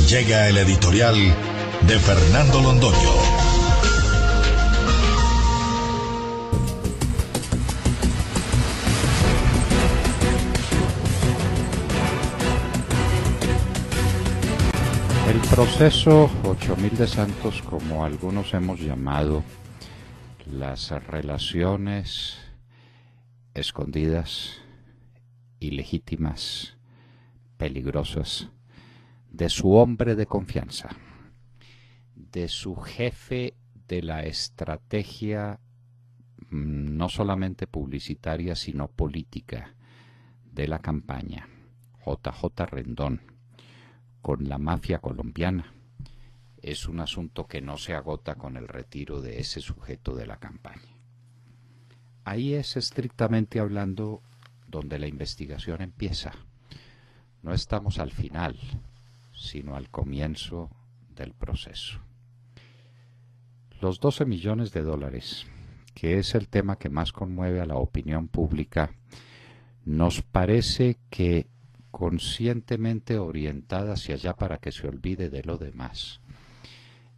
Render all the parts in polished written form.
llega el editorial de Fernando Londoño. El proceso 8000 de Santos, como algunos hemos llamado las relaciones escondidas, ilegítimas, peligrosas, de su hombre de confianza, de su jefe de la estrategia no solamente publicitaria, sino política de la campaña, JJ Rendón, con la mafia colombiana, es un asunto que no se agota con el retiro de ese sujeto de la campaña. Ahí es, estrictamente hablando, donde la investigación empieza. No estamos al final, sino al comienzo del proceso. Los 12 millones de dólares, que es el tema que más conmueve a la opinión pública, nos parece que conscientemente orientada hacia allá para que se olvide de lo demás,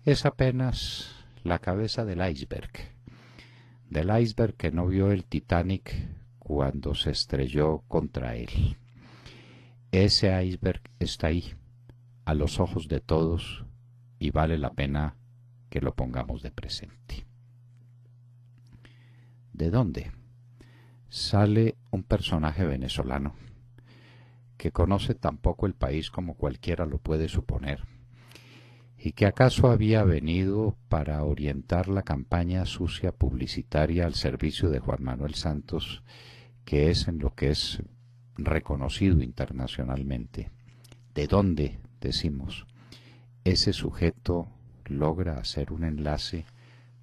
es apenas la cabeza del iceberg que no vio el Titanic cuando se estrelló contra él. Ese iceberg está ahí, a los ojos de todos, y vale la pena que lo pongamos de presente. ¿De dónde? Sale un personaje venezolano que conoce tan poco el país como cualquiera lo puede suponer, y que acaso había venido para orientar la campaña sucia publicitaria al servicio de Juan Manuel Santos, que es en lo que es reconocido internacionalmente. ¿De dónde, decimos, ese sujeto logra hacer un enlace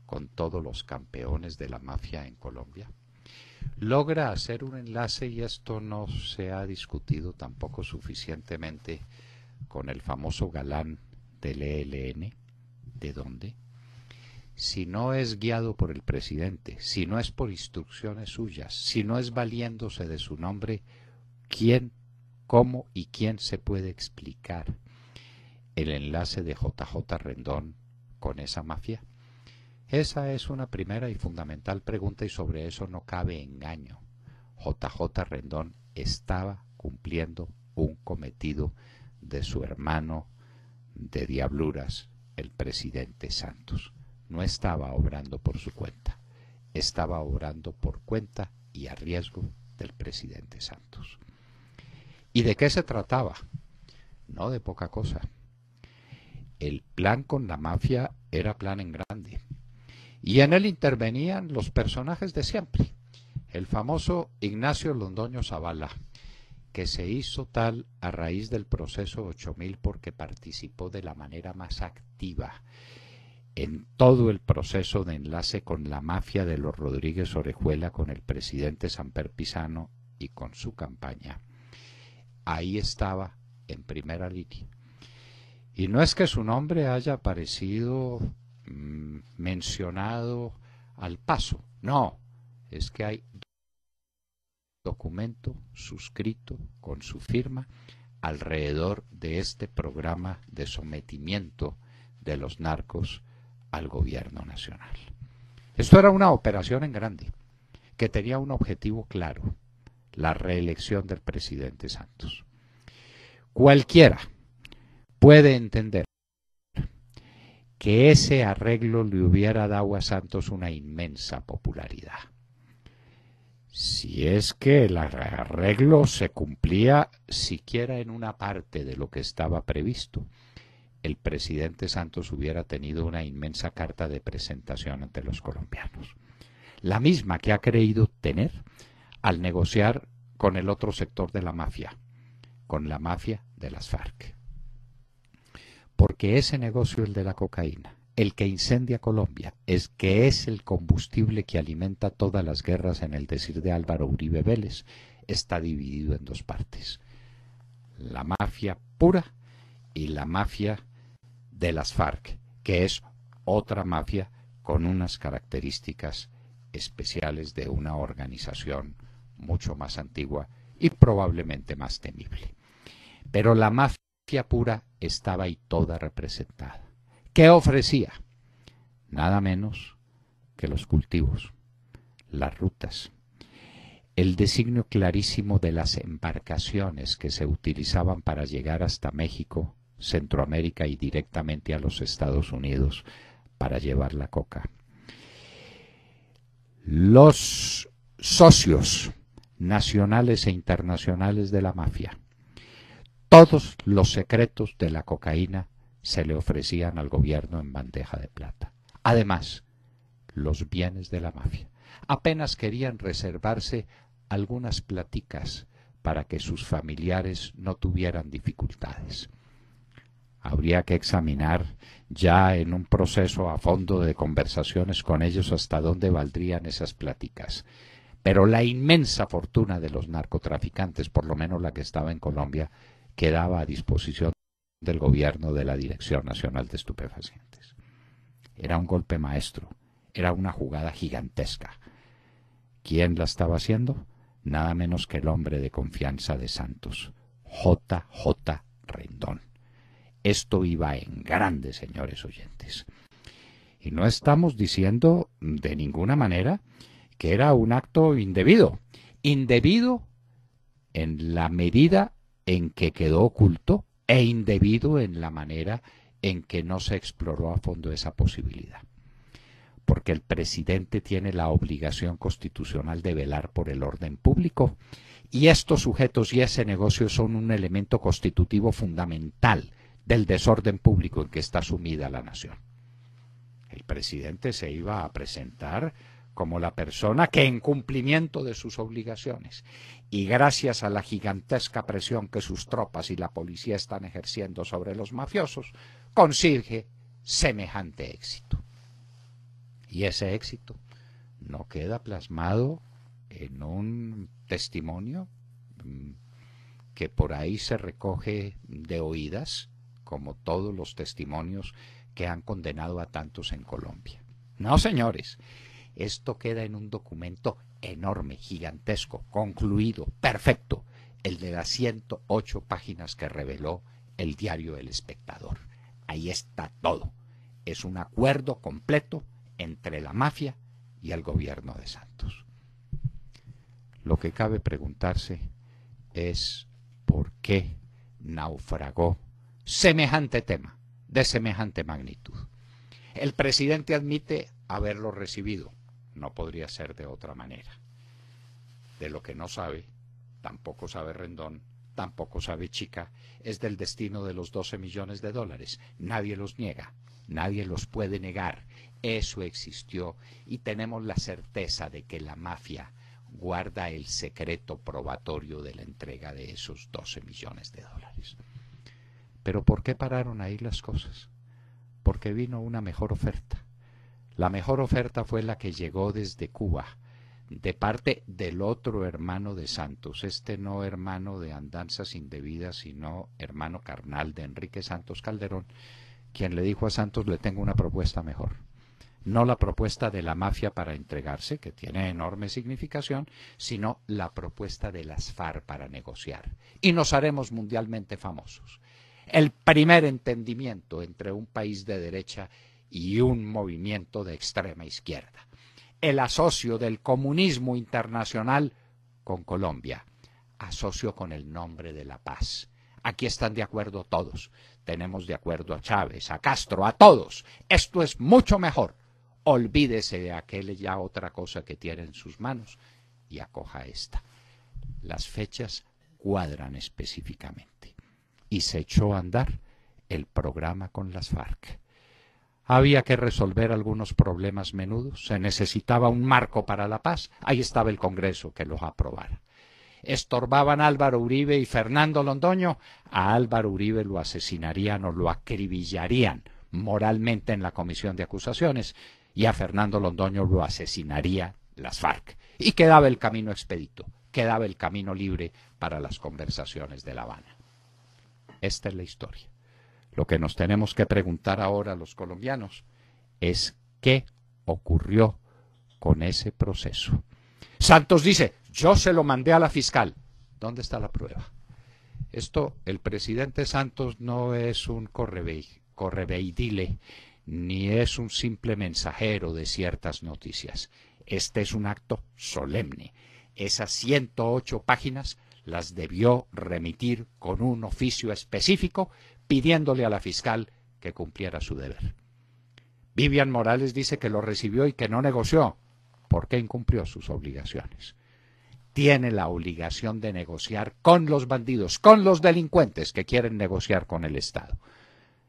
con todos los campeones de la mafia en Colombia? Logra hacer un enlace, y esto no se ha discutido tampoco suficientemente, con el famoso galán del ELN. ¿De dónde? Si no es guiado por el presidente, si no es por instrucciones suyas, si no es valiéndose de su nombre, ¿quién, cómo y quién se puede explicar el enlace de JJ Rendón con esa mafia? Esa es una primera y fundamental pregunta, y sobre eso no cabe engaño. JJ Rendón estaba cumpliendo un cometido de su hermano de diabluras, el presidente Santos. No estaba obrando por su cuenta, estaba obrando por cuenta y a riesgo del presidente Santos. ¿Y de qué se trataba? No de poca cosa. El plan con la mafia era plan en grande, y en él intervenían los personajes de siempre. El famoso Ignacio Londoño Zavala, que se hizo tal a raíz del proceso 8000 porque participó de la manera más activa en todo el proceso de enlace con la mafia de los Rodríguez Orejuela, con el presidente Samper Pizano y con su campaña. Ahí estaba en primera línea. Y no es que su nombre haya aparecido mencionado al paso, no, es que hay documento suscrito con su firma alrededor de este programa de sometimiento de los narcos al gobierno nacional. Esto era una operación en grande, que tenía un objetivo claro: la reelección del presidente Santos. Cualquiera puede entender que ese arreglo le hubiera dado a Santos una inmensa popularidad. Si es que el arreglo se cumplía siquiera en una parte de lo que estaba previsto, el presidente Santos hubiera tenido una inmensa carta de presentación ante los colombianos, la misma que ha creído tener al negociar con el otro sector de la mafia, con la mafia de las FARC. Porque ese negocio, el de la cocaína, el que incendia Colombia, es que es el combustible que alimenta todas las guerras, en el decir de Álvaro Uribe Vélez, está dividido en dos partes: la mafia pura y la mafia de las FARC, que es otra mafia con unas características especiales de una organización mucho más antigua y probablemente más temible. Pero la mafia pura estaba ahí toda representada. ¿Qué ofrecía? Nada menos que los cultivos, las rutas, el designio clarísimo de las embarcaciones que se utilizaban para llegar hasta México, Centroamérica y directamente a los Estados Unidos para llevar la coca. Los socios nacionales e internacionales de la mafia, todos los secretos de la cocaína se le ofrecían al gobierno en bandeja de plata. Además, los bienes de la mafia. Apenas querían reservarse algunas platicas para que sus familiares no tuvieran dificultades. Habría que examinar ya en un proceso a fondo de conversaciones con ellos hasta dónde valdrían esas pláticas. Pero la inmensa fortuna de los narcotraficantes, por lo menos la que estaba en Colombia, quedaba a disposición del gobierno de la Dirección Nacional de Estupefacientes. Era un golpe maestro, era una jugada gigantesca. ¿Quién la estaba haciendo? Nada menos que el hombre de confianza de Santos, J.J. Rendón. Esto iba en grande, señores oyentes. Y no estamos diciendo de ninguna manera que era un acto indebido. Indebido en la medida en que quedó oculto e indebido en la manera en que no se exploró a fondo esa posibilidad. Porque el presidente tiene la obligación constitucional de velar por el orden público y estos sujetos y ese negocio son un elemento constitutivo fundamental del desorden público en que está sumida la nación. El presidente se iba a presentar como la persona que en cumplimiento de sus obligaciones y gracias a la gigantesca presión que sus tropas y la policía están ejerciendo sobre los mafiosos, consigue semejante éxito. Y ese éxito no queda plasmado en un testimonio que por ahí se recoge de oídas, como todos los testimonios que han condenado a tantos en Colombia. No, señores, esto queda en un documento enorme, gigantesco, concluido, perfecto, el de las 108 páginas que reveló el diario El Espectador. Ahí está todo. Es un acuerdo completo entre la mafia y el gobierno de Santos. Lo que cabe preguntarse es por qué naufragó semejante tema, de semejante magnitud. El presidente admite haberlo recibido, no podría ser de otra manera. De lo que no sabe, tampoco sabe Rendón, tampoco sabe Chica, es del destino de los 12 millones de dólares. Nadie los niega, nadie los puede negar. Eso existió y tenemos la certeza de que la mafia guarda el secreto probatorio de la entrega de esos 12 millones de dólares. Pero ¿por qué pararon ahí las cosas? Porque vino una mejor oferta. La mejor oferta fue la que llegó desde Cuba, de parte del otro hermano de Santos, este no hermano de andanzas indebidas, sino hermano carnal de Enrique Santos Calderón, quien le dijo a Santos: le tengo una propuesta mejor. No la propuesta de la mafia para entregarse, que tiene enorme significación, sino la propuesta de las FARC para negociar. Y nos haremos mundialmente famosos. El primer entendimiento entre un país de derecha y un movimiento de extrema izquierda. El asocio del comunismo internacional con Colombia. Asocio con el nombre de la paz. Aquí están de acuerdo todos. Tenemos de acuerdo a Chávez, a Castro, a todos. Esto es mucho mejor. Olvídese de aquella otra cosa que tiene en sus manos y acoja esta. Las fechas cuadran específicamente. Y se echó a andar el programa con las FARC. Había que resolver algunos problemas menudos, se necesitaba un marco para la paz, ahí estaba el Congreso que los aprobara. Estorbaban Álvaro Uribe y Fernando Londoño, a Álvaro Uribe lo asesinarían o lo acribillarían moralmente en la comisión de acusaciones y a Fernando Londoño lo asesinaría las FARC. Y quedaba el camino expedito, quedaba el camino libre para las conversaciones de La Habana. Esta es la historia. Lo que nos tenemos que preguntar ahora los colombianos es qué ocurrió con ese proceso. Santos dice: yo se lo mandé a la fiscal. ¿Dónde está la prueba? El presidente Santos no es un correveidile, ni es un simple mensajero de ciertas noticias. Este es un acto solemne. Esas 108 páginas las debió remitir con un oficio específico pidiéndole a la fiscal que cumpliera su deber. Vivian Morales dice que lo recibió y que no negoció. ¿Por qué incumplió sus obligaciones? Tiene la obligación de negociar con los bandidos, con los delincuentes que quieren negociar con el Estado.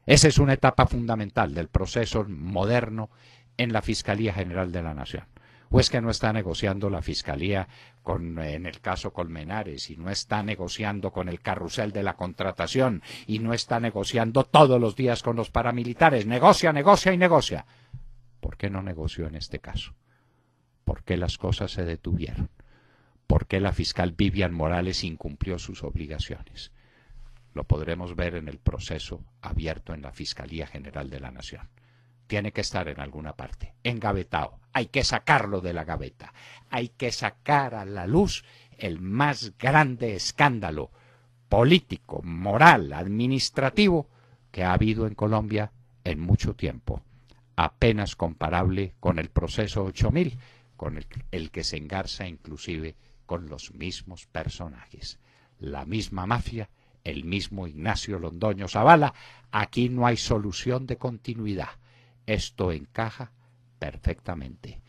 Esa es una etapa fundamental del proceso moderno en la Fiscalía General de la Nación. ¿O es que no está negociando la Fiscalía en el caso Colmenares, y no está negociando con el carrusel de la contratación, y no está negociando todos los días con los paramilitares? Negocia, negocia y negocia. ¿Por qué no negoció en este caso? ¿Por qué las cosas se detuvieron? ¿Por qué la fiscal Vivian Morales incumplió sus obligaciones? Lo podremos ver en el proceso abierto en la Fiscalía General de la Nación. Tiene que estar en alguna parte, engavetado. Hay que sacarlo de la gaveta. Hay que sacar a la luz el más grande escándalo político, moral, administrativo que ha habido en Colombia en mucho tiempo. Apenas comparable con el proceso 8000, con el que se engarza inclusive con los mismos personajes. La misma mafia, el mismo Ignacio Londoño Zavala. Aquí no hay solución de continuidad. Esto encaja perfectamente.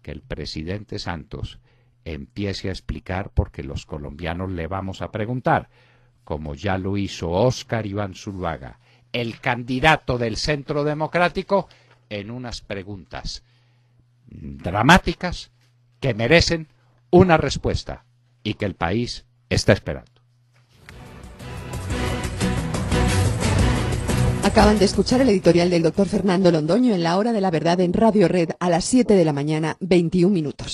Que el presidente Santos empiece a explicar, porque los colombianos le vamos a preguntar, como ya lo hizo Óscar Iván Zuluaga, el candidato del Centro Democrático, en unas preguntas dramáticas que merecen una respuesta y que el país está esperando. Acaban de escuchar el editorial del doctor Fernando Londoño en La Hora de la Verdad en Radio Red a las 7 de la mañana, 21 minutos.